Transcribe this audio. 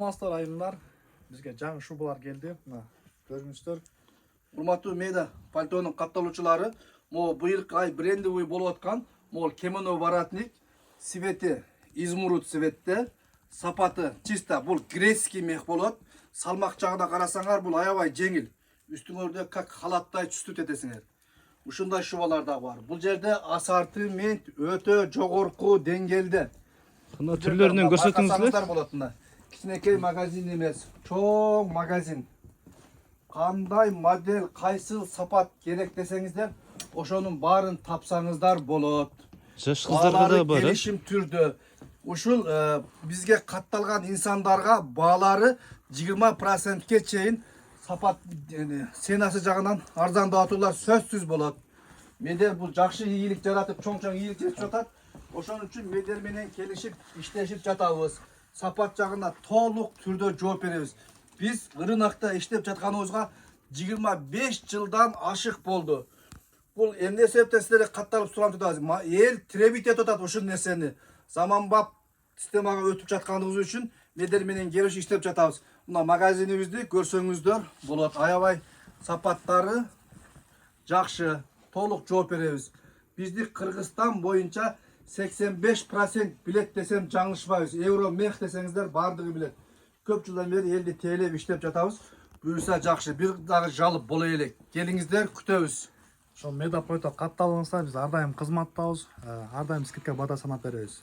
Master ayınlar bizge жаңы шубалар келdi. Мына көрүңүздөр. Урматтуу мейда пальтонун катталуучулары, могу быйылкы ай брендовый болуп аткан могу кимоно воротник цвети изумруд цветте, сапаты чисто бул грецкий мех болот. Салмак жагына карасаңар бул аябай жеңил. Үстүңөрдө как халаттай түстү этесиңер. Ушундай шубалар да бар. Бул жерде ассортимент өтө жогорку деңгээлде. Мына түрлөрүнөн көрсөтүңүзлөр. Болот мына. Кичинекей магазин эмес, чоң магазин. Кандай модель, кайсыл сапат керек десеңиздер, ошонун баарын тапсаңыздар болот. Жаш кыздарга да бар. Келишим түрдө. Ушул бизге катталган инсандарга баалары 20%ке чейин сапат сенасы жагынан арзандатуулар сөзсүз болот. Менде бул жакшы ийгилик жаратып, чоң ийгилик жасап жатат. Ошон үчүн медер менен келишип иштешип жатабыз. Сапат жагына толук түрдө жооп беребиз. Биз рынокто иштеп жатканыбызга 25 жылдан ашык болду. Бул эмне себептен силерге катталып сурап жатабыз? Эл требить этип атат ушул нерсени. Заманбап системага өтүп жатканыбыз үчүн медер менен келишип иштеп жатабыз. Мына магазинибизди көрсөңүздөр болот. Аябай сапаттары жакшы, толук жооп беребиз. Бизди Кыргызстан боюнча 85% билет десем жаңылышпайбыз. Евро мех десеңиздер бардыгы билет. Көп жылдан бери элди тейлеп иштеп жатабыз. Буюрса жакшы, бир дагы жалып боло элек. Келиңиздер, күтөбүз. Ошол Медапойто катталыңыздар, биз ар дайым кызматтабыз. Ар дайым скидка бата санап беребиз.